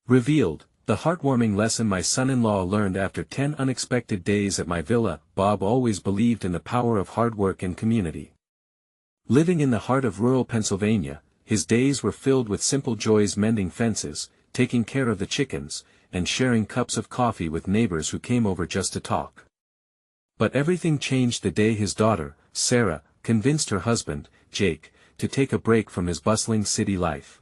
Revealed, the heartwarming lesson my son-in-law learned after 10 unexpected days at my villa. Bob always believed in the power of hard work and community. Living in the heart of rural Pennsylvania, his days were filled with simple joys: mending fences, taking care of the chickens, and sharing cups of coffee with neighbors who came over just to talk. But everything changed the day his daughter, Sarah, convinced her husband, Jake, to take a break from his bustling city life.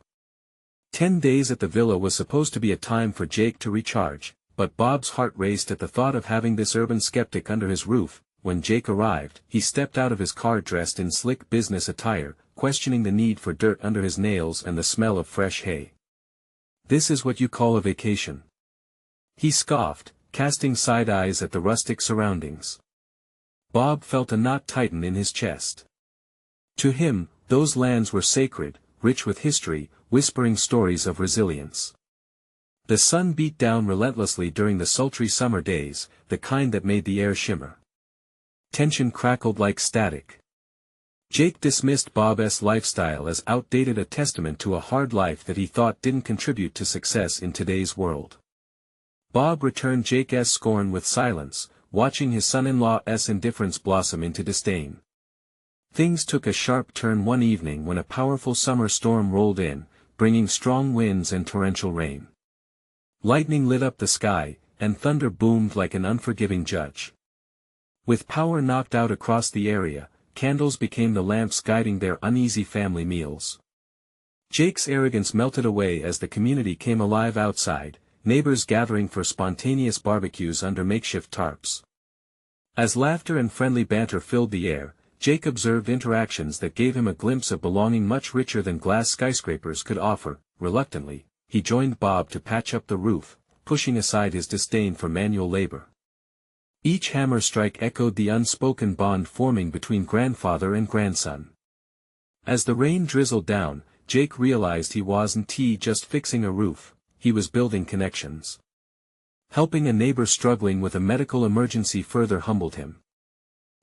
10 days at the villa was supposed to be a time for Jake to recharge, but Bob's heart raced at the thought of having this urban skeptic under his roof. When Jake arrived, he stepped out of his car dressed in slick business attire, questioning the need for dirt under his nails and the smell of fresh hay. "This is what you call a vacation?" he scoffed, casting side eyes at the rustic surroundings. Bob felt a knot tighten in his chest. To him, those lands were sacred, rich with history, whispering stories of resilience. The sun beat down relentlessly during the sultry summer days, the kind that made the air shimmer. Tension crackled like static. Jake dismissed Bob's lifestyle as outdated, a testament to a hard life that he thought didn't contribute to success in today's world. Bob returned Jake's scorn with silence, watching his son-in-law's indifference blossom into disdain. Things took a sharp turn one evening when a powerful summer storm rolled in, bringing strong winds and torrential rain. Lightning lit up the sky, and thunder boomed like an unforgiving judge. With power knocked out across the area, candles became the lamps guiding their uneasy family meals. Jake's arrogance melted away as the community came alive outside, neighbors gathering for spontaneous barbecues under makeshift tarps. As laughter and friendly banter filled the air, Jake observed interactions that gave him a glimpse of belonging much richer than glass skyscrapers could offer. Reluctantly, he joined Bob to patch up the roof, pushing aside his disdain for manual labor. Each hammer strike echoed the unspoken bond forming between grandfather and grandson. As the rain drizzled down, Jake realized he wasn't just fixing a roof, he was building connections. Helping a neighbor struggling with a medical emergency further humbled him.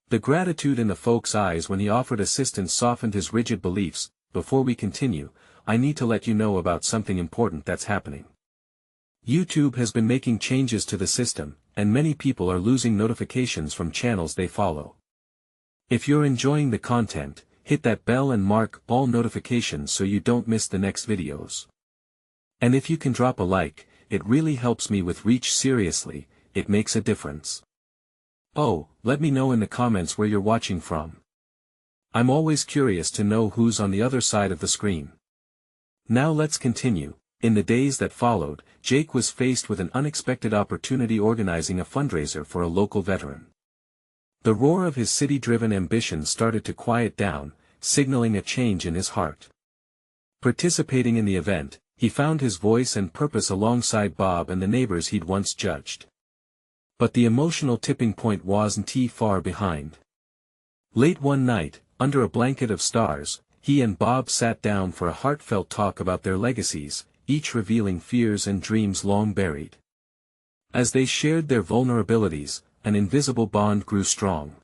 The gratitude in the folks' eyes when he offered assistance softened his rigid beliefs. "Before we continue, I need to let you know about something important that's happening. YouTube has been making changes to the system, and many people are losing notifications from channels they follow. If you're enjoying the content, hit that bell and mark all notifications so you don't miss the next videos. And if you can drop a like, it really helps me with reach. Seriously, it makes a difference. Oh, let me know in the comments where you're watching from. I'm always curious to know who's on the other side of the screen." Now let's continue. In the days that followed, Jake was faced with an unexpected opportunity: organizing a fundraiser for a local veteran. The roar of his city-driven ambition started to quiet down, signaling a change in his heart. Participating in the event, he found his voice and purpose alongside Bob and the neighbors he'd once judged. But the emotional tipping point wasn't far behind. Late one night, under a blanket of stars, he and Bob sat down for a heartfelt talk about their legacies, each revealing fears and dreams long buried. As they shared their vulnerabilities, an invisible bond grew strong.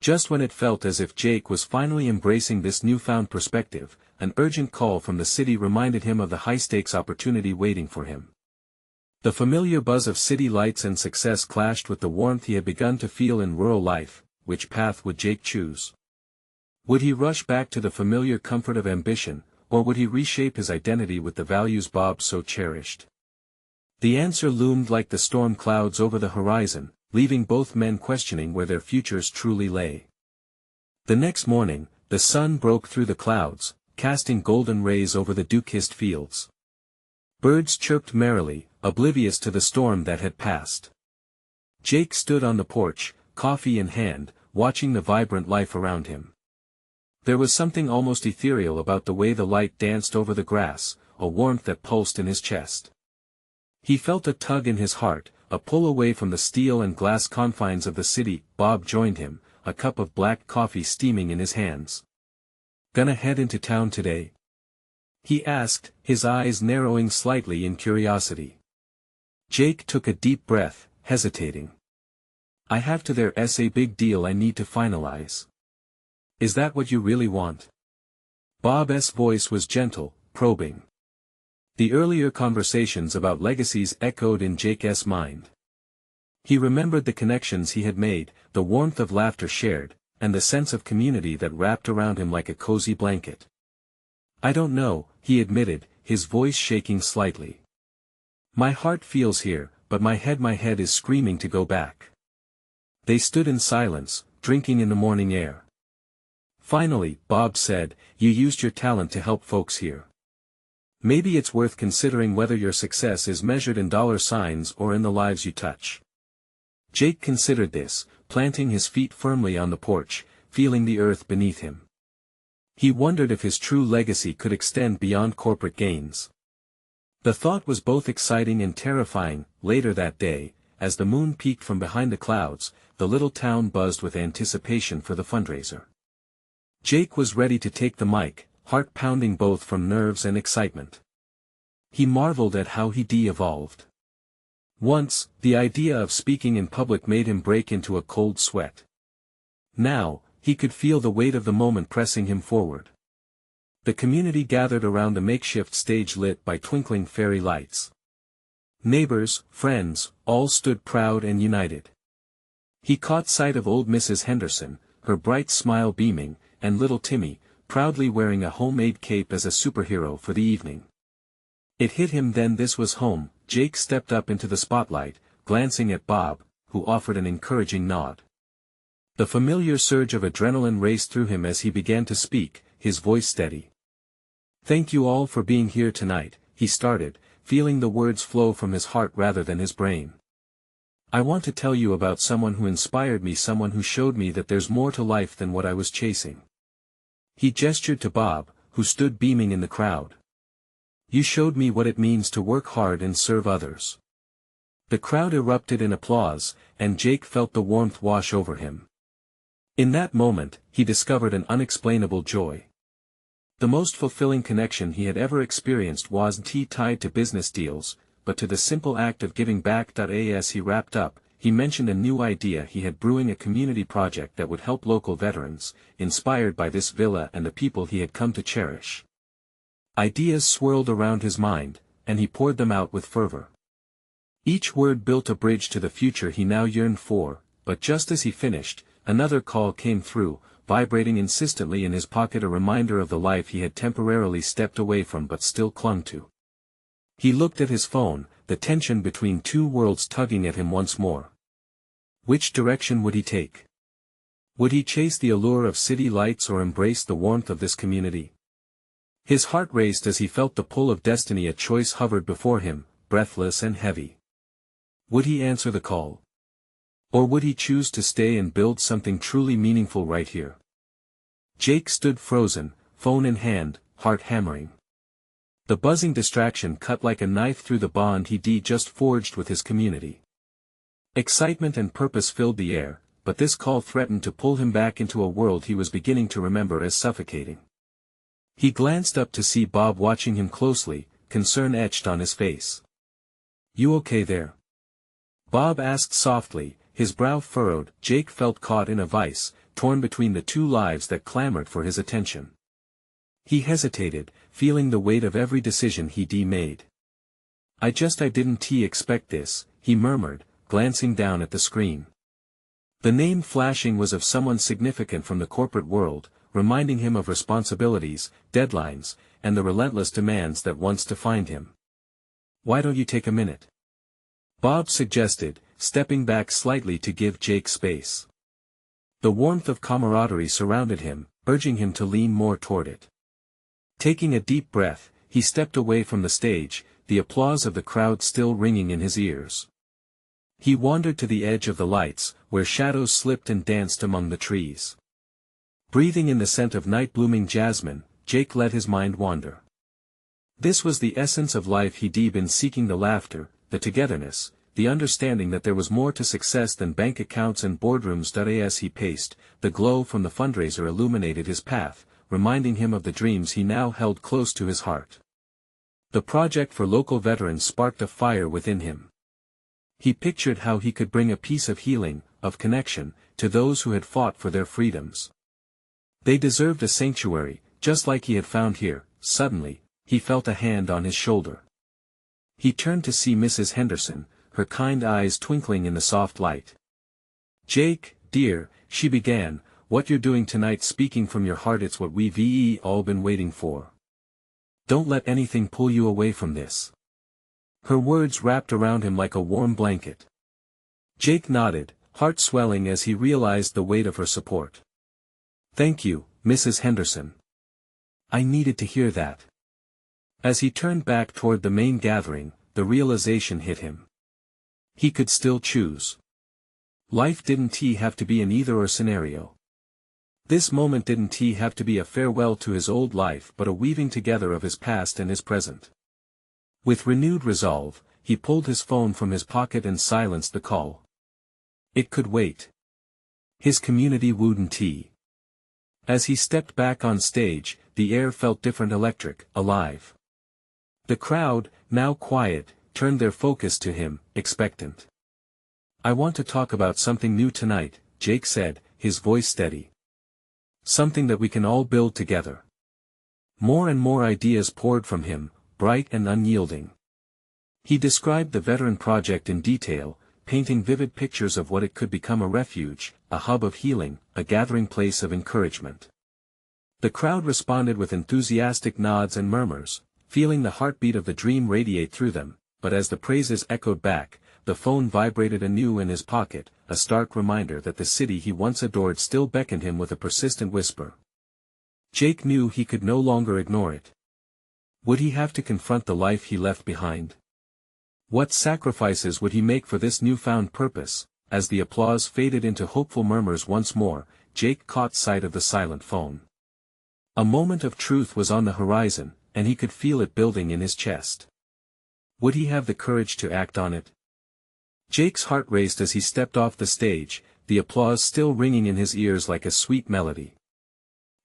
Just when it felt as if Jake was finally embracing this newfound perspective, an urgent call from the city reminded him of the high-stakes opportunity waiting for him. The familiar buzz of city lights and success clashed with the warmth he had begun to feel in rural life. Which path would Jake choose? Would he rush back to the familiar comfort of ambition, or would he reshape his identity with the values Bob so cherished? The answer loomed like the storm clouds over the horizon, leaving both men questioning where their futures truly lay. The next morning, the sun broke through the clouds, casting golden rays over the dew-kissed fields. Birds chirped merrily, oblivious to the storm that had passed. Jake stood on the porch, coffee in hand, watching the vibrant life around him. There was something almost ethereal about the way the light danced over the grass, a warmth that pulsed in his chest. He felt a tug in his heart, a pull away from the steel and glass confines of the city. Bob joined him, a cup of black coffee steaming in his hands. "Gonna head into town today?" he asked, his eyes narrowing slightly in curiosity. Jake took a deep breath, hesitating. "I have to. There's a big deal I need to finalize." "Is that what you really want?" Bob's voice was gentle, probing. The earlier conversations about legacies echoed in Jake's mind. He remembered the connections he had made, the warmth of laughter shared, and the sense of community that wrapped around him like a cozy blanket. "I don't know," he admitted, his voice shaking slightly. "My heart feels here, but my head is screaming to go back." They stood in silence, drinking in the morning air. Finally, Bob said, "You used your talent to help folks here. Maybe it's worth considering whether your success is measured in dollar signs or in the lives you touch." Jake considered this, planting his feet firmly on the porch, feeling the earth beneath him. He wondered if his true legacy could extend beyond corporate gains. The thought was both exciting and terrifying. Later that day, as the moon peeked from behind the clouds, the little town buzzed with anticipation for the fundraiser. Jake was ready to take the mic, heart pounding both from nerves and excitement. He marveled at how he de-evolved. Once, the idea of speaking in public made him break into a cold sweat. Now, he could feel the weight of the moment pressing him forward. The community gathered around the makeshift stage lit by twinkling fairy lights. Neighbors, friends, all stood proud and united. He caught sight of old Mrs. Henderson, her bright smile beaming, and little Timmy, proudly wearing a homemade cape as a superhero for the evening. It hit him then this was home. Jake stepped up into the spotlight, glancing at Bob, who offered an encouraging nod. The familiar surge of adrenaline raced through him as he began to speak, his voice steady. "Thank you all for being here tonight," he started, feeling the words flow from his heart rather than his brain. "I want to tell you about someone who inspired me, someone who showed me that there's more to life than what I was chasing." He gestured to Bob, who stood beaming in the crowd. "You showed me what it means to work hard and serve others." The crowd erupted in applause, and Jake felt the warmth wash over him. In that moment, he discovered an unexplainable joy. The most fulfilling connection he had ever experienced wasn't tied to business deals, but to the simple act of giving back. As he wrapped up, he mentioned a new idea he had brewing, a community project that would help local veterans, inspired by this villa and the people he had come to cherish. Ideas swirled around his mind, and he poured them out with fervor. Each word built a bridge to the future he now yearned for, but just as he finished, another call came through, vibrating insistently in his pocket, a reminder of the life he had temporarily stepped away from but still clung to. He looked at his phone, the tension between two worlds tugging at him once more. Which direction would he take? Would he chase the allure of city lights or embrace the warmth of this community? His heart raced as he felt the pull of destiny. A choice hovered before him, breathless and heavy. Would he answer the call? Or would he choose to stay and build something truly meaningful right here? Jake stood frozen, phone in hand, heart hammering. The buzzing distraction cut like a knife through the bond he'd just forged with his community. Excitement and purpose filled the air, but this call threatened to pull him back into a world he was beginning to remember as suffocating. He glanced up to see Bob watching him closely, concern etched on his face. "You okay there?" Bob asked softly, his brow furrowed. Jake felt caught in a vice, torn between the two lives that clamored for his attention. He hesitated, feeling the weight of every decision he'd made. I didn't expect this," he murmured, glancing down at the screen. The name flashing was of someone significant from the corporate world, reminding him of responsibilities, deadlines, and the relentless demands that once defined him. "Why don't you take a minute?" Bob suggested, stepping back slightly to give Jake space. The warmth of camaraderie surrounded him, urging him to lean more toward it. Taking a deep breath, he stepped away from the stage, the applause of the crowd still ringing in his ears. He wandered to the edge of the lights, where shadows slipped and danced among the trees. Breathing in the scent of night-blooming jasmine, Jake let his mind wander. This was the essence of life he'd been seeking, the laughter, the togetherness, the understanding that there was more to success than bank accounts and boardrooms. As he paced, the glow from the fundraiser illuminated his path, reminding him of the dreams he now held close to his heart. The project for local veterans sparked a fire within him. He pictured how he could bring a piece of healing, of connection, to those who had fought for their freedoms. They deserved a sanctuary, just like he had found here. Suddenly, he felt a hand on his shoulder. He turned to see Mrs. Henderson, her kind eyes twinkling in the soft light. "Jake, dear," she began, "what you're doing tonight, speaking from your heart, it's what we've all been waiting for. Don't let anything pull you away from this." Her words wrapped around him like a warm blanket. Jake nodded, heart swelling as he realized the weight of her support. "Thank you, Mrs. Henderson. I needed to hear that." As he turned back toward the main gathering, the realization hit him. He could still choose. Life didn't have to be an either-or scenario. This moment didn't have to be a farewell to his old life but a weaving together of his past and his present. With renewed resolve, he pulled his phone from his pocket and silenced the call. It could wait. His community wouldn't. As he stepped back on stage, the air felt different, electric, alive. The crowd, now quiet, turned their focus to him, expectant. "I want to talk about something new tonight," Jake said, his voice steady. "Something that we can all build together." More and more ideas poured from him, bright and unyielding. He described the veteran project in detail, painting vivid pictures of what it could become: a refuge, a hub of healing, a gathering place of encouragement. The crowd responded with enthusiastic nods and murmurs, feeling the heartbeat of the dream radiate through them, but as the praises echoed back, the phone vibrated anew in his pocket, a stark reminder that the city he once adored still beckoned him with a persistent whisper. Jake knew he could no longer ignore it. Would he have to confront the life he left behind? What sacrifices would he make for this newfound purpose? As the applause faded into hopeful murmurs once more, Jake caught sight of the silent phone. A moment of truth was on the horizon, and he could feel it building in his chest. Would he have the courage to act on it? Jake's heart raced as he stepped off the stage, the applause still ringing in his ears like a sweet melody.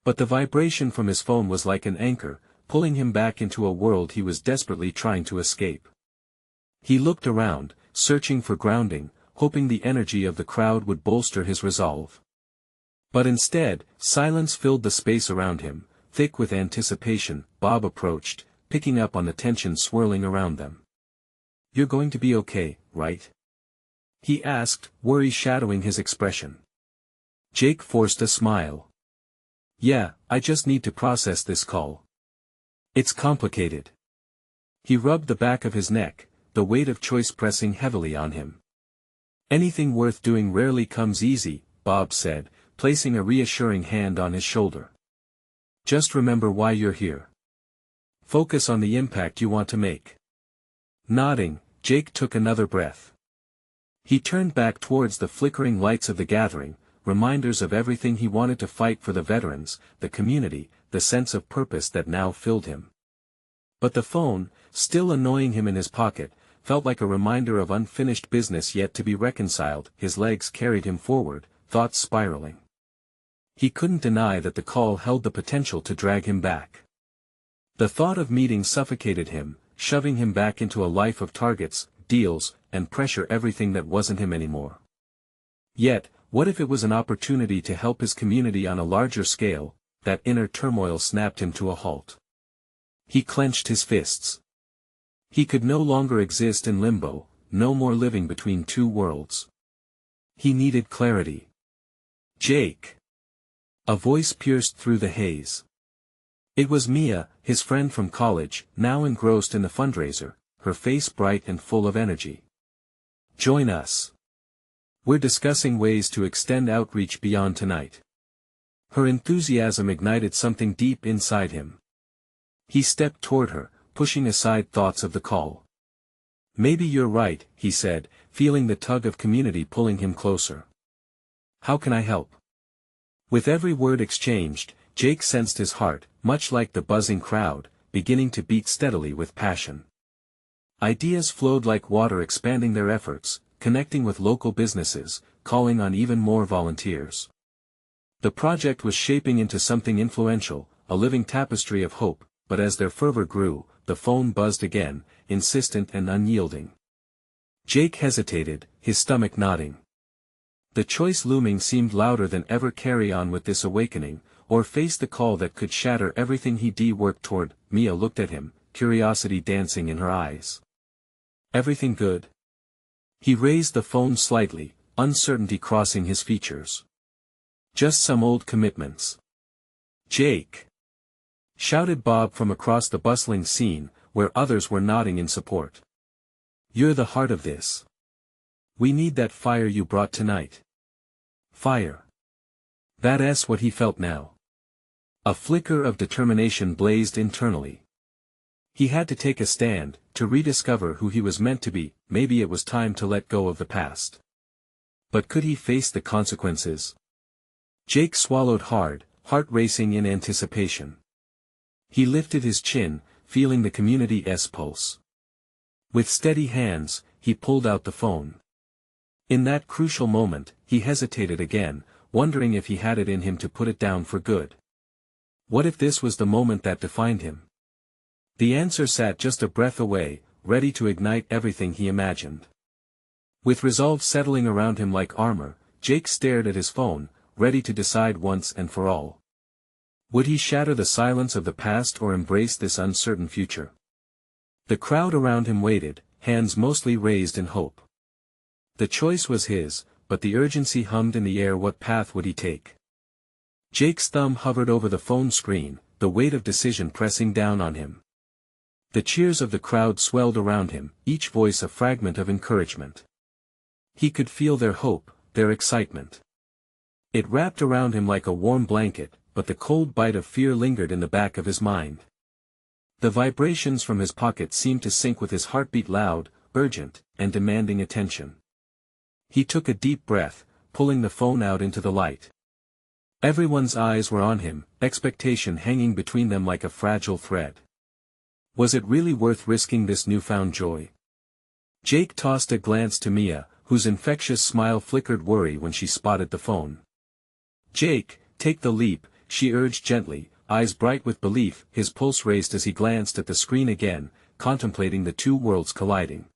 But the vibration from his phone was like an anchor, pulling him back into a world he was desperately trying to escape. He looked around, searching for grounding, hoping the energy of the crowd would bolster his resolve. But instead, silence filled the space around him, thick with anticipation. Bob approached, picking up on the tension swirling around them. "You're going to be okay, right?" he asked, worry shadowing his expression. Jake forced a smile. "Yeah, I just need to process this call. It's complicated." He rubbed the back of his neck, the weight of choice pressing heavily on him. "Anything worth doing rarely comes easy," Bob said, placing a reassuring hand on his shoulder. "Just remember why you're here. Focus on the impact you want to make." Nodding, Jake took another breath. He turned back towards the flickering lights of the gathering, reminders of everything he wanted to fight for: the veterans, the community, the sense of purpose that now filled him. But the phone, still annoying him in his pocket, felt like a reminder of unfinished business yet to be reconciled. His legs carried him forward, thoughts spiraling. He couldn't deny that the call held the potential to drag him back. The thought of meeting suffocated him, shoving him back into a life of targets, deals, and pressure, everything that wasn't him anymore. Yet, what if it was an opportunity to help his community on a larger scale? That inner turmoil snapped him to a halt. He clenched his fists. He could no longer exist in limbo, no more living between two worlds. He needed clarity. "Jake!" A voice pierced through the haze. It was Mia, his friend from college, now engrossed in the fundraiser, her face bright and full of energy. "Join us. We're discussing ways to extend outreach beyond tonight." Her enthusiasm ignited something deep inside him. He stepped toward her, pushing aside thoughts of the call. "Maybe you're right," he said, feeling the tug of community pulling him closer. "How can I help?" With every word exchanged, Jake sensed his heart, much like the buzzing crowd, beginning to beat steadily with passion. Ideas flowed like water, expanding their efforts, connecting with local businesses, calling on even more volunteers. The project was shaping into something influential, a living tapestry of hope, but as their fervor grew, the phone buzzed again, insistent and unyielding. Jake hesitated, his stomach knotting. The choice looming seemed louder than ever: carry on with this awakening, or face the call that could shatter everything he'd worked toward. Mia looked at him, curiosity dancing in her eyes. Everything good? He raised the phone slightly, uncertainty crossing his features. Just some old commitments. Jake! Shouted Bob from across the bustling scene, where others were nodding in support. You're the heart of this. We need that fire you brought tonight. Fire. That's what he felt now. A flicker of determination blazed internally. He had to take a stand, to rediscover who he was meant to be. Maybe it was time to let go of the past. But could he face the consequences? Jake swallowed hard, heart racing in anticipation. He lifted his chin, feeling the community's pulse. With steady hands, he pulled out the phone. In that crucial moment, he hesitated again, wondering if he had it in him to put it down for good. What if this was the moment that defined him? The answer sat just a breath away, ready to ignite everything he imagined. With resolve settling around him like armor, Jake stared at his phone, ready to decide once and for all. Would he shatter the silence of the past or embrace this uncertain future? The crowd around him waited, hands mostly raised in hope. The choice was his, but the urgency hummed in the air. What path would he take? Jake's thumb hovered over the phone screen, the weight of decision pressing down on him. The cheers of the crowd swelled around him, each voice a fragment of encouragement. He could feel their hope, their excitement. It wrapped around him like a warm blanket, but the cold bite of fear lingered in the back of his mind. The vibrations from his pocket seemed to sync with his heartbeat, loud, urgent, and demanding attention. He took a deep breath, pulling the phone out into the light. Everyone's eyes were on him, expectation hanging between them like a fragile thread. Was it really worth risking this newfound joy? Jake tossed a glance to Mia, whose infectious smile flickered worry when she spotted the phone. Jake, take the leap, she urged gently, eyes bright with belief. His pulse raced as he glanced at the screen again, contemplating the two worlds colliding.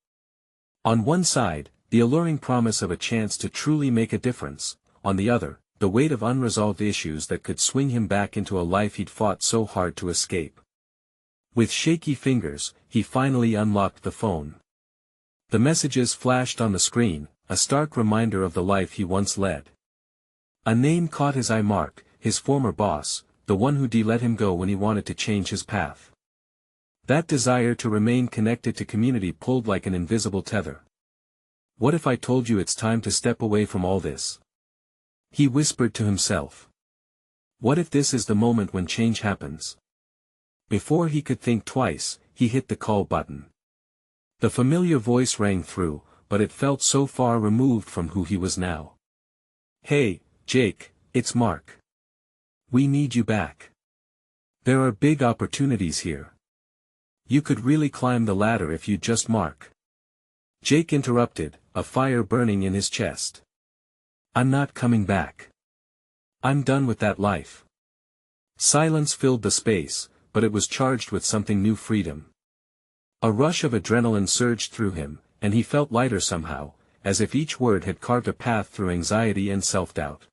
On one side, the alluring promise of a chance to truly make a difference, on the other, the weight of unresolved issues that could swing him back into a life he'd fought so hard to escape. With shaky fingers, he finally unlocked the phone. The messages flashed on the screen, a stark reminder of the life he once led. A name caught his eye: Mark, his former boss, the one who'd let him go when he wanted to change his path. That desire to remain connected to community pulled like an invisible tether. What if I told you it's time to step away from all this? He whispered to himself. What if this is the moment when change happens? Before he could think twice, he hit the call button. The familiar voice rang through, but it felt so far removed from who he was now. Hey, Jake, it's Mark. We need you back. There are big opportunities here. You could really climb the ladder if you just Mark. Jake interrupted, a fire burning in his chest. I'm not coming back. I'm done with that life. Silence filled the space, but it was charged with something new: freedom. A rush of adrenaline surged through him, and he felt lighter somehow, as if each word had carved a path through anxiety and self-doubt.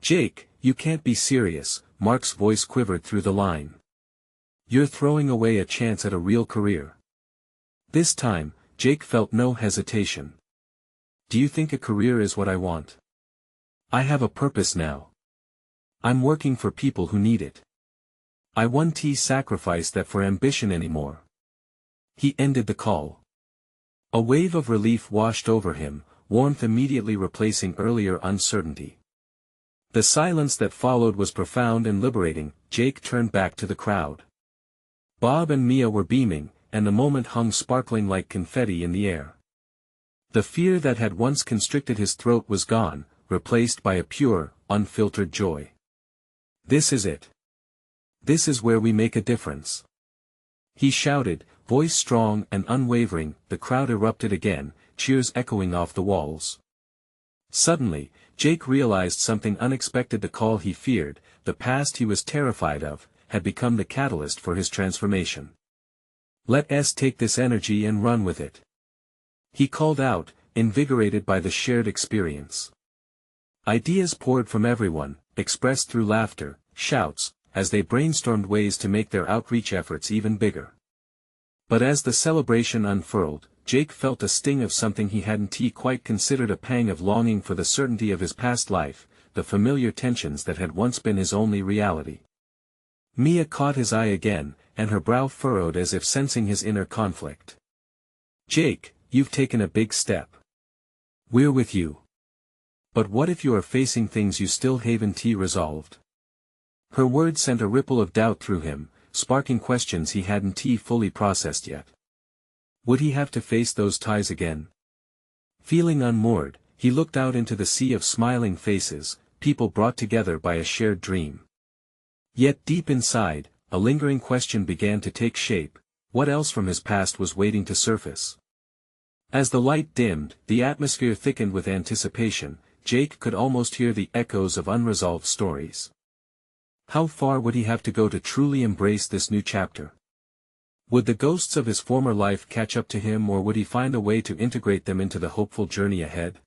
Jake, you can't be serious, Mark's voice quivered through the line. You're throwing away a chance at a real career. This time, Jake felt no hesitation. Do you think a career is what I want? I have a purpose now. I'm working for people who need it. I won't sacrifice that for ambition anymore. He ended the call. A wave of relief washed over him, warmth immediately replacing earlier uncertainty. The silence that followed was profound and liberating. Jake turned back to the crowd. Bob and Mia were beaming, and the moment hung sparkling like confetti in the air. The fear that had once constricted his throat was gone, replaced by a pure, unfiltered joy. This is it. This is where we make a difference. He shouted, voice strong and unwavering. The crowd erupted again, cheers echoing off the walls. Suddenly, Jake realized something unexpected. The call he feared, the past he was terrified of, had become the catalyst for his transformation. Let's take this energy and run with it. He called out, invigorated by the shared experience. Ideas poured from everyone, expressed through laughter, shouts, as they brainstormed ways to make their outreach efforts even bigger. But as the celebration unfurled, Jake felt a sting of something he hadn't quite considered, a pang of longing for the certainty of his past life, the familiar tensions that had once been his only reality. Mia caught his eye again, and her brow furrowed as if sensing his inner conflict. "Jake, you've taken a big step. We're with you. But what if you are facing things you still haven't resolved?" Her words sent a ripple of doubt through him, sparking questions he hadn't fully processed yet. Would he have to face those ties again? Feeling unmoored, he looked out into the sea of smiling faces, people brought together by a shared dream. Yet deep inside, a lingering question began to take shape: what else from his past was waiting to surface? As the light dimmed, the atmosphere thickened with anticipation. Jake could almost hear the echoes of unresolved stories. How far would he have to go to truly embrace this new chapter? Would the ghosts of his former life catch up to him, or would he find a way to integrate them into the hopeful journey ahead?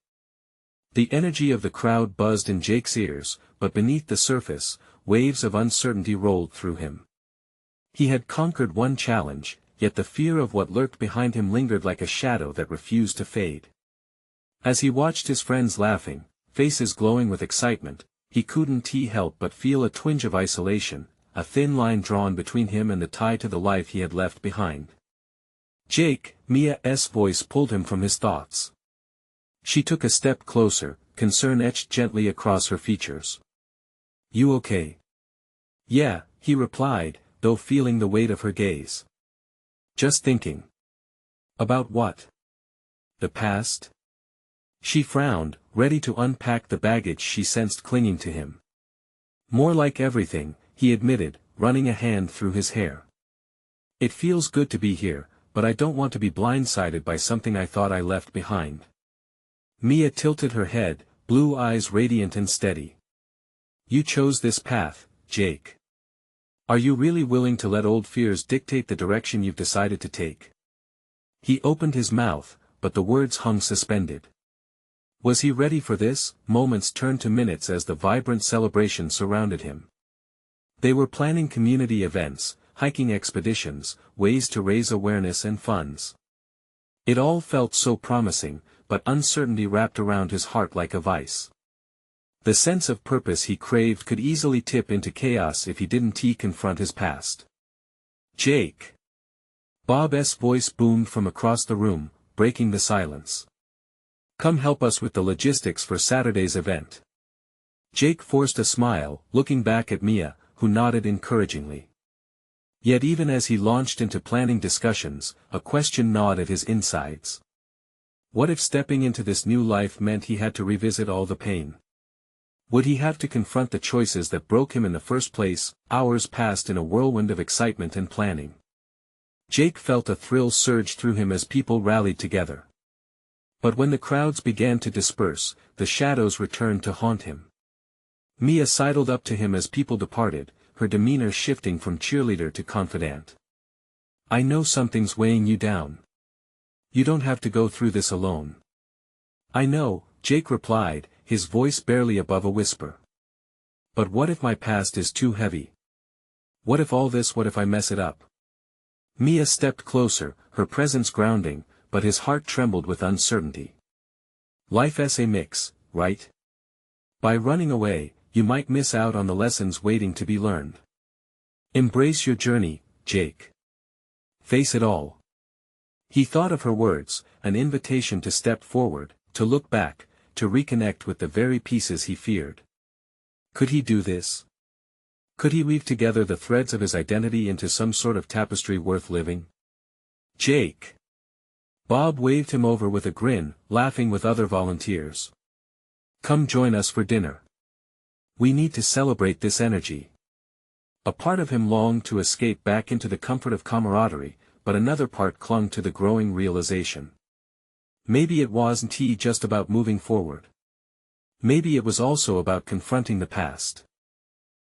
The energy of the crowd buzzed in Jake's ears, but beneath the surface, waves of uncertainty rolled through him. He had conquered one challenge, yet the fear of what lurked behind him lingered like a shadow that refused to fade. As he watched his friends laughing, faces glowing with excitement, he couldn't help but feel a twinge of isolation, a thin line drawn between him and the tie to the life he had left behind. "Jake," Mia's voice pulled him from his thoughts. She took a step closer, concern etched gently across her features. "You okay?" "Yeah," he replied, though feeling the weight of her gaze. "Just thinking." "About what?" "The past?" She frowned, ready to unpack the baggage she sensed clinging to him. "More like everything," he admitted, running a hand through his hair. "It feels good to be here, but I don't want to be blindsided by something I thought I left behind." Mia tilted her head, blue eyes radiant and steady. "You chose this path, Jake. Are you really willing to let old fears dictate the direction you've decided to take?" He opened his mouth, but the words hung suspended. Was he ready for this? Moments turned to minutes as the vibrant celebration surrounded him. They were planning community events, hiking expeditions, ways to raise awareness and funds. It all felt so promising, but uncertainty wrapped around his heart like a vice. The sense of purpose he craved could easily tip into chaos if he didn't confront his past. "Jake!" Bob's voice boomed from across the room, breaking the silence. "Come help us with the logistics for Saturday's event." Jake forced a smile, looking back at Mia, who nodded encouragingly. Yet even as he launched into planning discussions, a question gnawed at his insides. What if stepping into this new life meant he had to revisit all the pain? Would he have to confront the choices that broke him in the first place? Hours passed in a whirlwind of excitement and planning. Jake felt a thrill surge through him as people rallied together. But when the crowds began to disperse, the shadows returned to haunt him. Mia sidled up to him as people departed, her demeanor shifting from cheerleader to confidant. "I know something's weighing you down. You don't have to go through this alone." "I know," Jake replied, his voice barely above a whisper. "But what if my past is too heavy? What if I mess it up?" Mia stepped closer, her presence grounding, but his heart trembled with uncertainty. "Life's a mix, right? By running away, you might miss out on the lessons waiting to be learned. Embrace your journey, Jake. Face it all." He thought of her words, an invitation to step forward, to look back, to reconnect with the very pieces he feared. Could he do this? Could he weave together the threads of his identity into some sort of tapestry worth living? "Jake!" Bob waved him over with a grin, laughing with other volunteers. "Come join us for dinner. We need to celebrate this energy." A part of him longed to escape back into the comfort of camaraderie, but another part clung to the growing realization. Maybe it wasn't just about moving forward. Maybe it was also about confronting the past.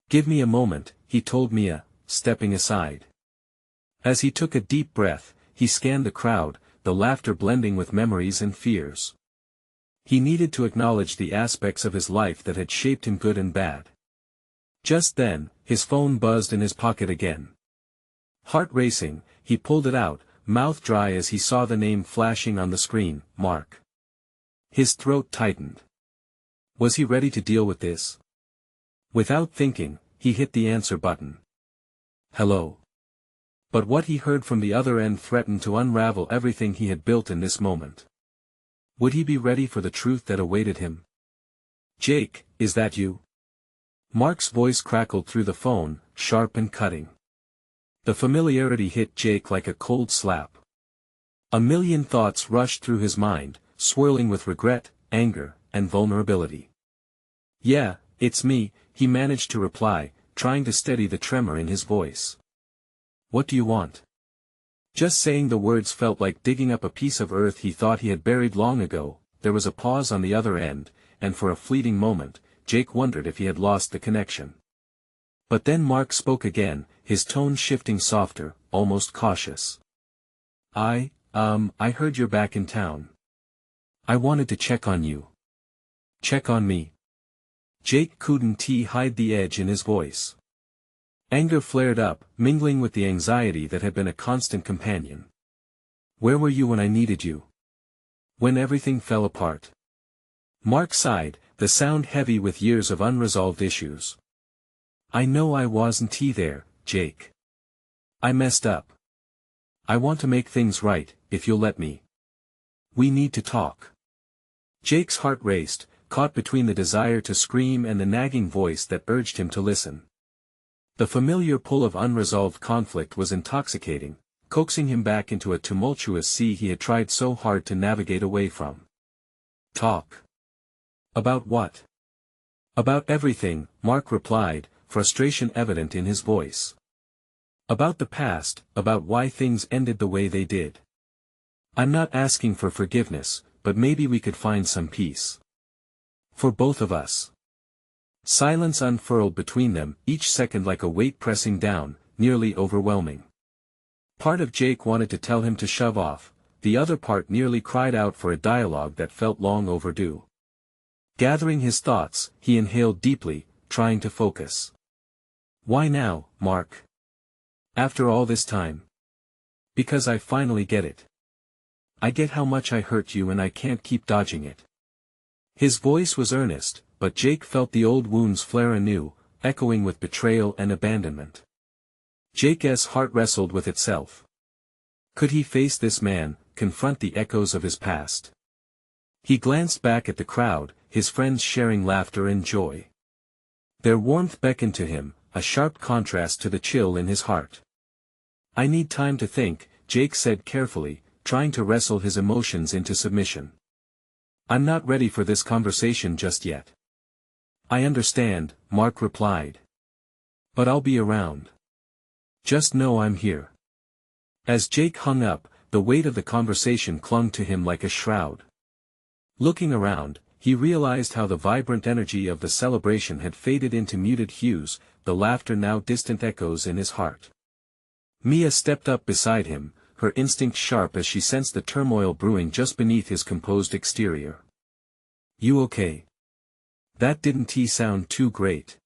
"Give me a moment," he told Mia, stepping aside. As he took a deep breath, he scanned the crowd, the laughter blending with memories and fears. He needed to acknowledge the aspects of his life that had shaped him, good and bad. Just then, his phone buzzed in his pocket again. Heart racing, he pulled it out, mouth dry as he saw the name flashing on the screen, Mark. His throat tightened. Was he ready to deal with this? Without thinking, he hit the answer button. Hello. But what he heard from the other end threatened to unravel everything he had built in this moment. Would he be ready for the truth that awaited him? Jake, is that you? Mark's voice crackled through the phone, sharp and cutting. The familiarity hit Jake like a cold slap. A million thoughts rushed through his mind, swirling with regret, anger, and vulnerability. Yeah, it's me, he managed to reply, trying to steady the tremor in his voice. What do you want? Just saying the words felt like digging up a piece of earth he thought he had buried long ago. There was a pause on the other end, and for a fleeting moment, Jake wondered if he had lost the connection. But then Mark spoke again, his tone shifting softer, almost cautious. I heard you're back in town. I wanted to check on you. Check on me? Jake couldn't hide the edge in his voice. Anger flared up, mingling with the anxiety that had been a constant companion. Where were you when I needed you? When everything fell apart? Mark sighed, the sound heavy with years of unresolved issues. I know I wasn't there, Jake. I messed up. I want to make things right, if you'll let me. We need to talk. Jake's heart raced, caught between the desire to scream and the nagging voice that urged him to listen. The familiar pull of unresolved conflict was intoxicating, coaxing him back into a tumultuous sea he had tried so hard to navigate away from. Talk. About what? About everything, Mark replied, frustration evident in his voice. About the past, about why things ended the way they did. I'm not asking for forgiveness, but maybe we could find some peace. For both of us. Silence unfurled between them, each second like a weight pressing down, nearly overwhelming. Part of Jake wanted to tell him to shove off, the other part nearly cried out for a dialogue that felt long overdue. Gathering his thoughts, he inhaled deeply, trying to focus. Why now, Mark? After all this time? Because I finally get it. I get how much I hurt you and I can't keep dodging it. His voice was earnest, but Jake felt the old wounds flare anew, echoing with betrayal and abandonment. Jake's heart wrestled with itself. Could he face this man, confront the echoes of his past? He glanced back at the crowd, his friends sharing laughter and joy. Their warmth beckoned to him, a sharp contrast to the chill in his heart. I need time to think, Jake said carefully, trying to wrestle his emotions into submission. I'm not ready for this conversation just yet. I understand, Mark replied. But I'll be around. Just know I'm here. As Jake hung up, the weight of the conversation clung to him like a shroud. Looking around, he realized how the vibrant energy of the celebration had faded into muted hues, the laughter now distant echoes in his heart. Mia stepped up beside him, her instinct sharp as she sensed the turmoil brewing just beneath his composed exterior. You okay? That didn't sound too great.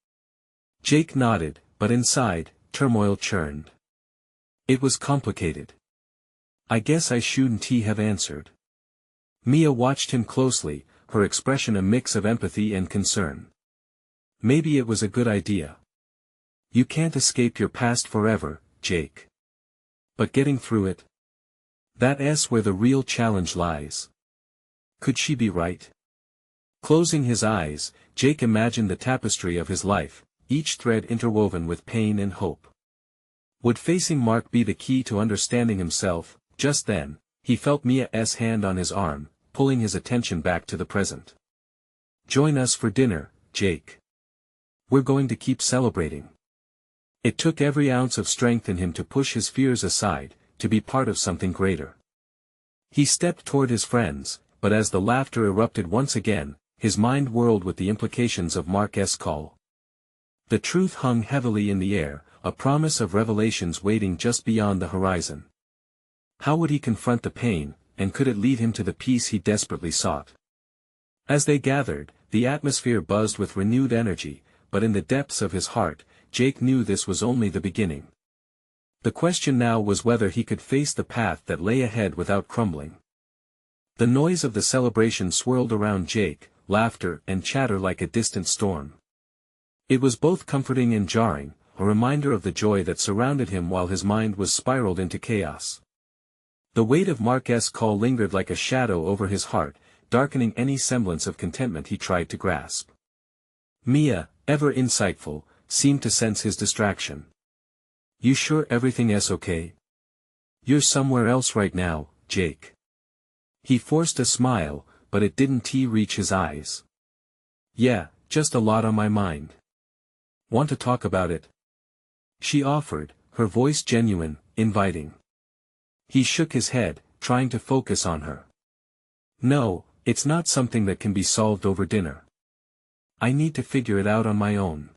Jake nodded, but inside, turmoil churned. It was complicated. I guess I shouldn't have answered. Mia watched him closely, her expression a mix of empathy and concern. Maybe it was a good idea. You can't escape your past forever, Jake. But getting through it? That's where the real challenge lies. Could she be right? Closing his eyes, Jake imagined the tapestry of his life, each thread interwoven with pain and hope. Would facing Mark be the key to understanding himself? Just then, he felt Mia's hand on his arm, pulling his attention back to the present. Join us for dinner, Jake. We're going to keep celebrating. It took every ounce of strength in him to push his fears aside, to be part of something greater. He stepped toward his friends, but as the laughter erupted once again, his mind whirled with the implications of Mark's call. The truth hung heavily in the air, a promise of revelations waiting just beyond the horizon. How would he confront the pain, and could it lead him to the peace he desperately sought? As they gathered, the atmosphere buzzed with renewed energy, but in the depths of his heart, Jake knew this was only the beginning. The question now was whether he could face the path that lay ahead without crumbling. The noise of the celebration swirled around Jake, laughter and chatter like a distant storm. It was both comforting and jarring, a reminder of the joy that surrounded him while his mind was spiraled into chaos. The weight of Mark's call lingered like a shadow over his heart, darkening any semblance of contentment he tried to grasp. Mia, ever insightful, seemed to sense his distraction. "You sure everything is okay? You're somewhere else right now, Jake." He forced a smile, but it didn't reach his eyes. "Yeah, just a lot on my mind. Want to talk about it?" she offered, her voice genuine, inviting. He shook his head, trying to focus on her. "No, it's not something that can be solved over dinner. I need to figure it out on my own."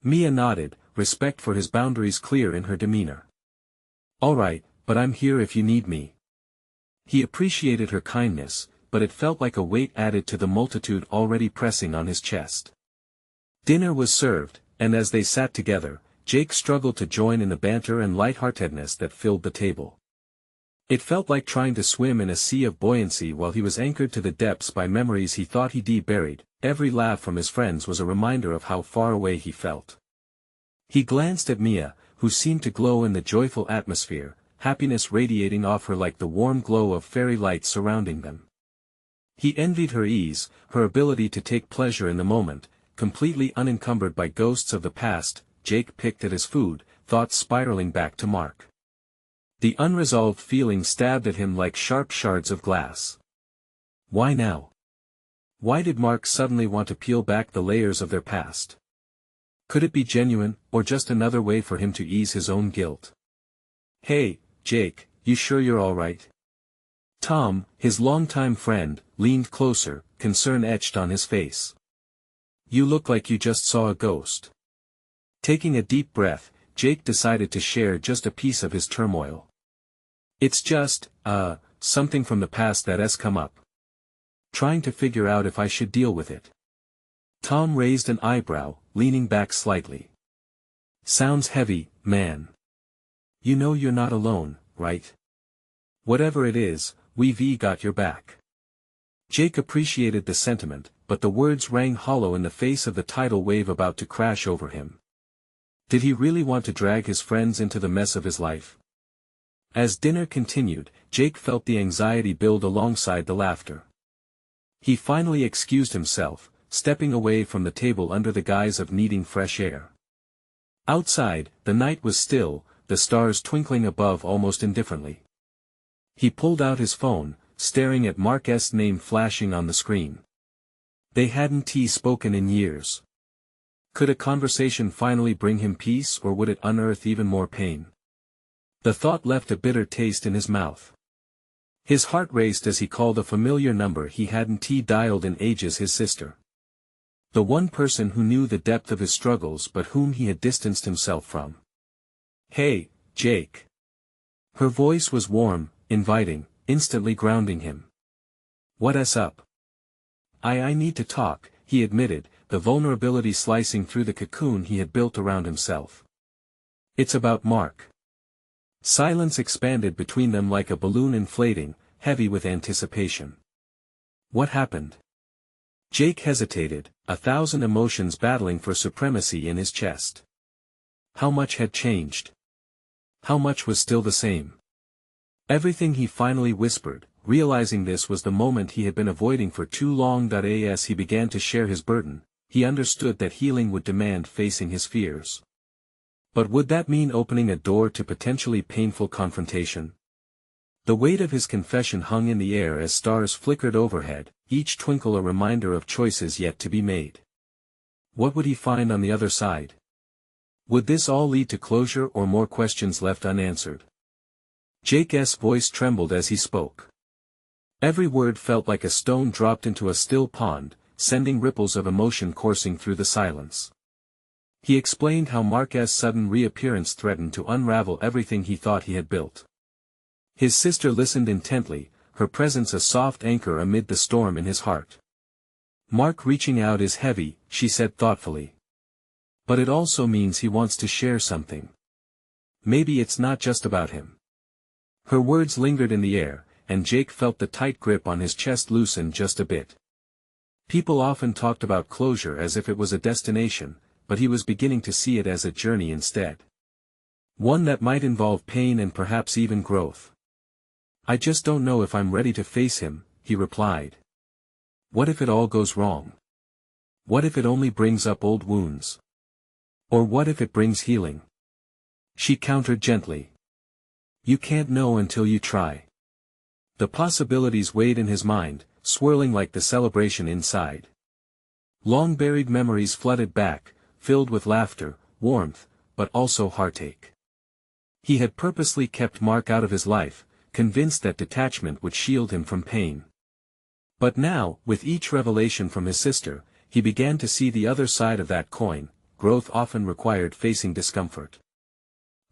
Mia nodded, respect for his boundaries clear in her demeanor. "All right, but I'm here if you need me." He appreciated her kindness, but it felt like a weight added to the multitude already pressing on his chest. Dinner was served, and as they sat together, Jake struggled to join in the banter and lightheartedness that filled the table. It felt like trying to swim in a sea of buoyancy while he was anchored to the depths by memories he thought he'd buried. Every laugh from his friends was a reminder of how far away he felt. He glanced at Mia, who seemed to glow in the joyful atmosphere, happiness radiating off her like the warm glow of fairy lights surrounding them. He envied her ease, her ability to take pleasure in the moment, completely unencumbered by ghosts of the past. Jake picked at his food, thoughts spiraling back to Mark. The unresolved feeling stabbed at him like sharp shards of glass. Why now? Why did Mark suddenly want to peel back the layers of their past? Could it be genuine, or just another way for him to ease his own guilt? "Hey, Jake, you sure you're all right?" Tom, his longtime friend, leaned closer, concern etched on his face. "You look like you just saw a ghost." Taking a deep breath, Jake decided to share just a piece of his turmoil. "It's just, something from the past that's come up. Trying to figure out if I should deal with it." Tom raised an eyebrow, leaning back slightly. "Sounds heavy, man. You know you're not alone, right? Whatever it is, we've got your back." Jake appreciated the sentiment, but the words rang hollow in the face of the tidal wave about to crash over him. Did he really want to drag his friends into the mess of his life? As dinner continued, Jake felt the anxiety build alongside the laughter. He finally excused himself, stepping away from the table under the guise of needing fresh air. Outside, the night was still, the stars twinkling above almost indifferently. He pulled out his phone, staring at Mark's name flashing on the screen. They hadn't spoken in years. Could a conversation finally bring him peace, or would it unearth even more pain? The thought left a bitter taste in his mouth. His heart raced as he called a familiar number he hadn't dialed in ages, his sister. The one person who knew the depth of his struggles but whom he had distanced himself from. "Hey, Jake." Her voice was warm, inviting, instantly grounding him. "What's up?" I need to talk," he admitted, the vulnerability slicing through the cocoon he had built around himself. "It's about Mark." Silence expanded between them like a balloon inflating, heavy with anticipation. "What happened?" Jake hesitated, 1,000 emotions battling for supremacy in his chest. How much had changed? How much was still the same? Everything, he finally whispered, realizing this was the moment he had been avoiding for too long. As he began to share his burden, he understood that healing would demand facing his fears. But would that mean opening a door to potentially painful confrontation? The weight of his confession hung in the air as stars flickered overhead, each twinkle a reminder of choices yet to be made. What would he find on the other side? Would this all lead to closure or more questions left unanswered? Jake's voice trembled as he spoke. Every word felt like a stone dropped into a still pond, sending ripples of emotion coursing through the silence. He explained how Mark's sudden reappearance threatened to unravel everything he thought he had built. His sister listened intently, her presence a soft anchor amid the storm in his heart. "Mark reaching out is heavy," she said thoughtfully. "But it also means he wants to share something. Maybe it's not just about him. Her words lingered in the air, and Jake felt the tight grip on his chest loosen just a bit. People often talked about closure as if it was a destination, but he was beginning to see it as a journey instead. One that might involve pain and perhaps even growth. "I just don't know if I'm ready to face him," he replied. "What if it all goes wrong? What if it only brings up old wounds? Or what if it brings healing?" She countered gently. "You can't know until you try." The possibilities weighed in his mind, swirling like the celebration inside. Long-buried memories flooded back, filled with laughter, warmth, but also heartache. He had purposely kept Mark out of his life, convinced that detachment would shield him from pain. But now, with each revelation from his sister, he began to see the other side of that coin. Growth often required facing discomfort.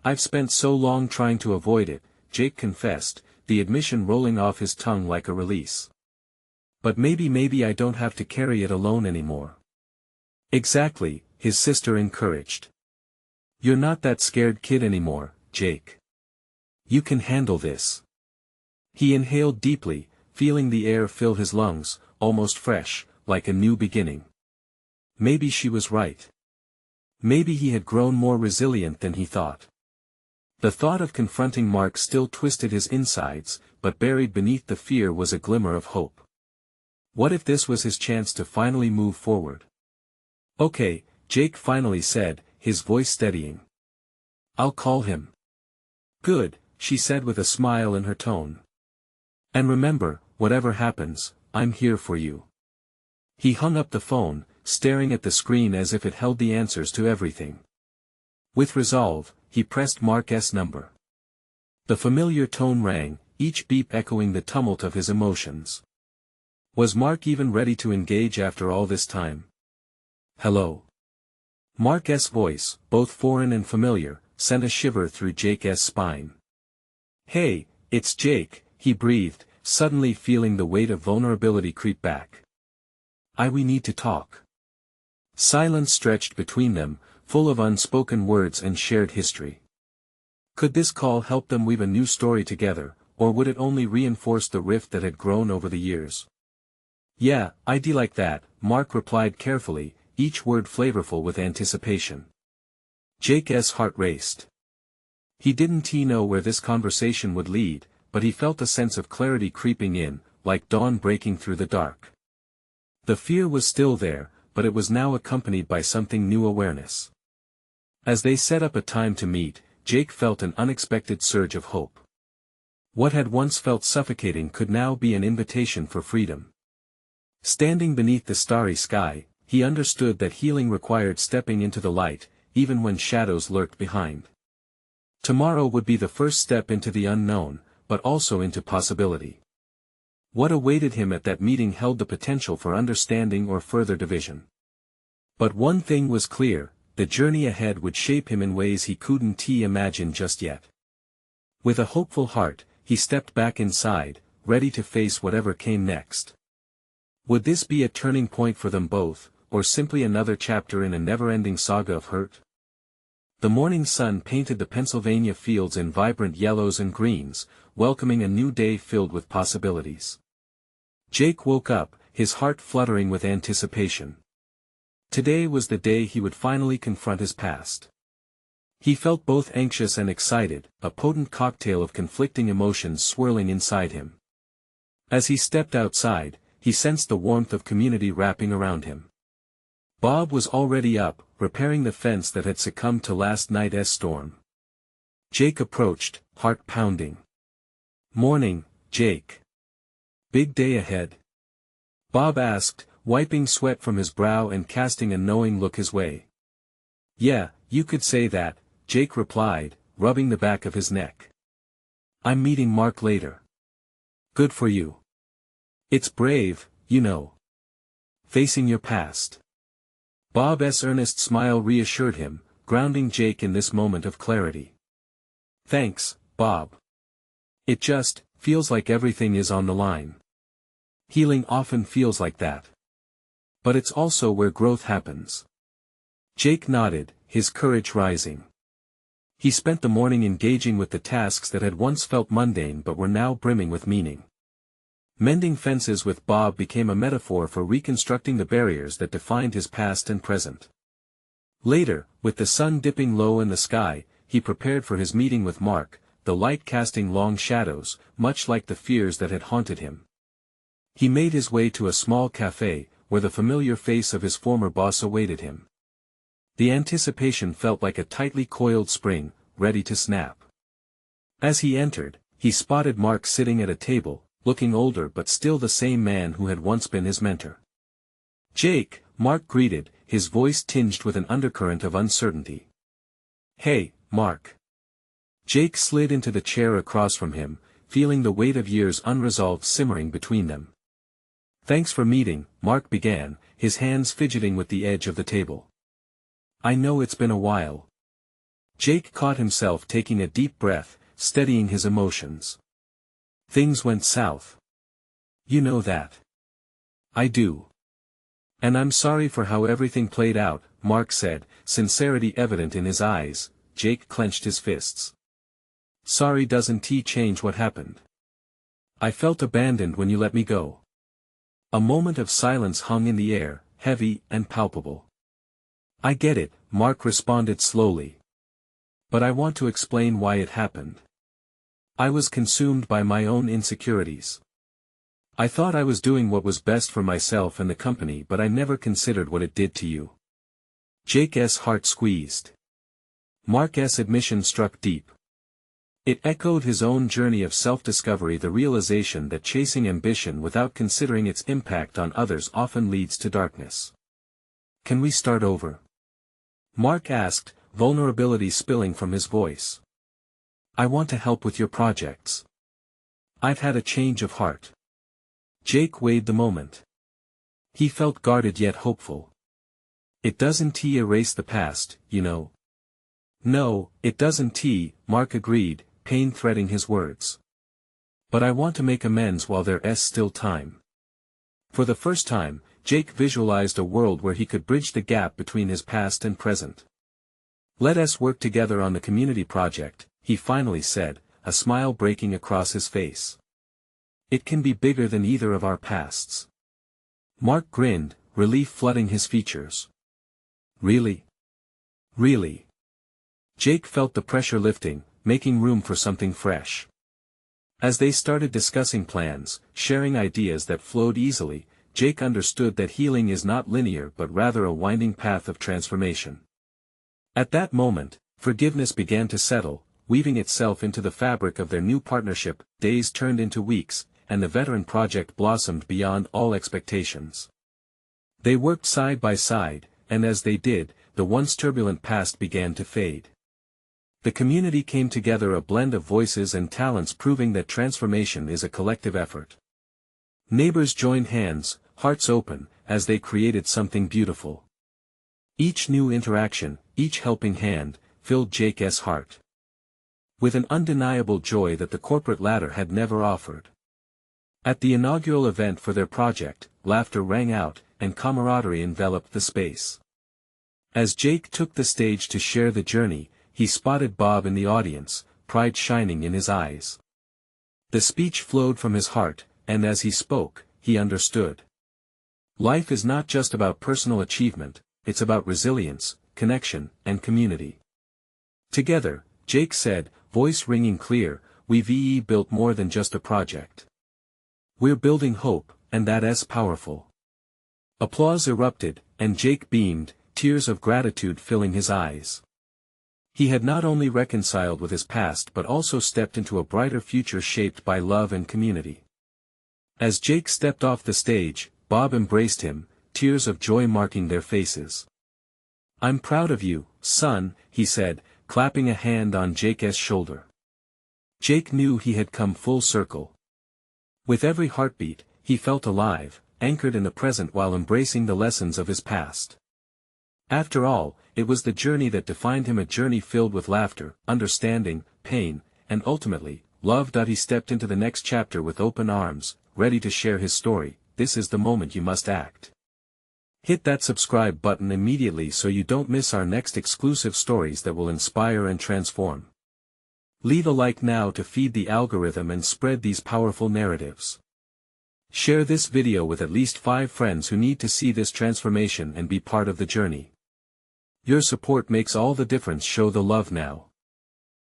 "I've spent so long trying to avoid it," Jake confessed, the admission rolling off his tongue like a release. "But maybe I don't have to carry it alone anymore." "Exactly," his sister encouraged. "You're not that scared kid anymore, Jake. You can handle this." He inhaled deeply, feeling the air fill his lungs, almost fresh, like a new beginning. Maybe she was right. Maybe he had grown more resilient than he thought. The thought of confronting Mark still twisted his insides, but buried beneath the fear was a glimmer of hope. What if this was his chance to finally move forward? "Okay," Jake finally said, his voice steadying. "I'll call him." "Good," she said with a smile in her tone. "And remember, whatever happens, I'm here for you." He hung up the phone, staring at the screen as if it held the answers to everything. With resolve, he pressed Mark's number. The familiar tone rang, each beep echoing the tumult of his emotions. Was Mark even ready to engage after all this time? "Hello." Mark's voice, both foreign and familiar, sent a shiver through Jake's spine. "Hey, it's Jake," he breathed, suddenly feeling the weight of vulnerability creep back. We need to talk." Silence stretched between them, full of unspoken words and shared history. Could this call help them weave a new story together, or would it only reinforce the rift that had grown over the years? "Yeah, I'd like that," Mark replied carefully, each word flavorful with anticipation. Jake's heart raced. He didn't know where this conversation would lead, but he felt a sense of clarity creeping in, like dawn breaking through the dark. The fear was still there, but it was now accompanied by something new: awareness. As they set up a time to meet, Jake felt an unexpected surge of hope. What had once felt suffocating could now be an invitation for freedom. Standing beneath the starry sky, he understood that healing required stepping into the light, even when shadows lurked behind. Tomorrow would be the first step into the unknown, but also into possibility. What awaited him at that meeting held the potential for understanding or further division. But one thing was clear: the journey ahead would shape him in ways he couldn't imagine just yet. With a hopeful heart, he stepped back inside, ready to face whatever came next. Would this be a turning point for them both, or simply another chapter in a never-ending saga of hurt? The morning sun painted the Pennsylvania fields in vibrant yellows and greens, welcoming a new day filled with possibilities. Jake woke up, his heart fluttering with anticipation. Today was the day he would finally confront his past. He felt both anxious and excited, a potent cocktail of conflicting emotions swirling inside him. As he stepped outside, he sensed the warmth of community wrapping around him. Bob was already up, repairing the fence that had succumbed to last night's storm. Jake approached, heart pounding. "Morning, Jake. Big day ahead?" Bob asked, wiping sweat from his brow and casting a knowing look his way. "Yeah, you could say that," Jake replied, rubbing the back of his neck. "I'm meeting Mark later." "Good for you. It's brave, you know. Facing your past." Bob's earnest smile reassured him, grounding Jake in this moment of clarity. "Thanks, Bob. It just feels like everything is on the line. Healing often feels like that. But it's also where growth happens." Jake nodded, his courage rising. He spent the morning engaging with the tasks that had once felt mundane but were now brimming with meaning. Mending fences with Bob became a metaphor for reconstructing the barriers that defined his past and present. Later, with the sun dipping low in the sky, he prepared for his meeting with Mark, the light casting long shadows, much like the fears that had haunted him. He made his way to a small cafe, where the familiar face of his former boss awaited him. The anticipation felt like a tightly coiled spring, ready to snap. As he entered, he spotted Mark sitting at a table, looking older but still the same man who had once been his mentor. "Jake," Mark greeted, his voice tinged with an undercurrent of uncertainty. "Hey, Mark." Jake slid into the chair across from him, feeling the weight of years unresolved simmering between them. "Thanks for meeting," Mark began, his hands fidgeting with the edge of the table. "I know it's been a while." Jake caught himself taking a deep breath, steadying his emotions. "Things went south. You know that." "I do. And I'm sorry for how everything played out," Mark said, sincerity evident in his eyes. Jake clenched his fists. "Sorry doesn't change what happened. I felt abandoned when you let me go." A moment of silence hung in the air, heavy and palpable. "I get it," Mark responded slowly. "But I want to explain why it happened. I was consumed by my own insecurities. I thought I was doing what was best for myself and the company, but I never considered what it did to you." Jake's heart squeezed. Mark's admission struck deep. It echoed his own journey of self-discovery, the realization that chasing ambition without considering its impact on others often leads to darkness. "Can we start over?" Mark asked, vulnerability spilling from his voice. "I want to help with your projects. I've had a change of heart." Jake weighed the moment. He felt guarded yet hopeful. "It doesn't erase the past, you know." "No, it doesn't," Mark agreed, pain threading his words. "But I want to make amends while there's still time." For the first time, Jake visualized a world where he could bridge the gap between his past and present. "Let us work together on the community project," he finally said, a smile breaking across his face. "It can be bigger than either of our pasts." Mark grinned, relief flooding his features. "Really? Really?" Jake felt the pressure lifting, making room for something fresh. As they started discussing plans, sharing ideas that flowed easily, Jake understood that healing is not linear but rather a winding path of transformation. At that moment, forgiveness began to settle, weaving itself into the fabric of their new partnership. Days turned into weeks, and the veteran project blossomed beyond all expectations. They worked side by side, and as they did, the once turbulent past began to fade. The community came together, a blend of voices and talents, proving that transformation is a collective effort. Neighbors joined hands, hearts open, as they created something beautiful. Each new interaction, each helping hand, filled Jake's heart with an undeniable joy that the corporate ladder had never offered. At the inaugural event for their project, laughter rang out, and camaraderie enveloped the space. As Jake took the stage to share the journey, he spotted Bob in the audience, pride shining in his eyes. The speech flowed from his heart, and as he spoke, he understood. Life is not just about personal achievement, it's about resilience, connection, and community. Together, Jake said, voice ringing clear, we've built more than just a project. We're building hope, and that's powerful. Applause erupted, and Jake beamed, tears of gratitude filling his eyes. He had not only reconciled with his past but also stepped into a brighter future shaped by love and community. As Jake stepped off the stage, Bob embraced him, tears of joy marking their faces. "I'm proud of you, son," he said, clapping a hand on Jake's shoulder. Jake knew he had come full circle. With every heartbeat, he felt alive, anchored in the present while embracing the lessons of his past. After all, it was the journey that defined him, a journey filled with laughter, understanding, pain, and ultimately, love. He stepped into the next chapter with open arms, ready to share his story. This is the moment you must act. Hit that subscribe button immediately so you don't miss our next exclusive stories that will inspire and transform. Leave a like now to feed the algorithm and spread these powerful narratives. Share this video with at least 5 friends who need to see this transformation and be part of the journey. Your support makes all the difference. Show the love now.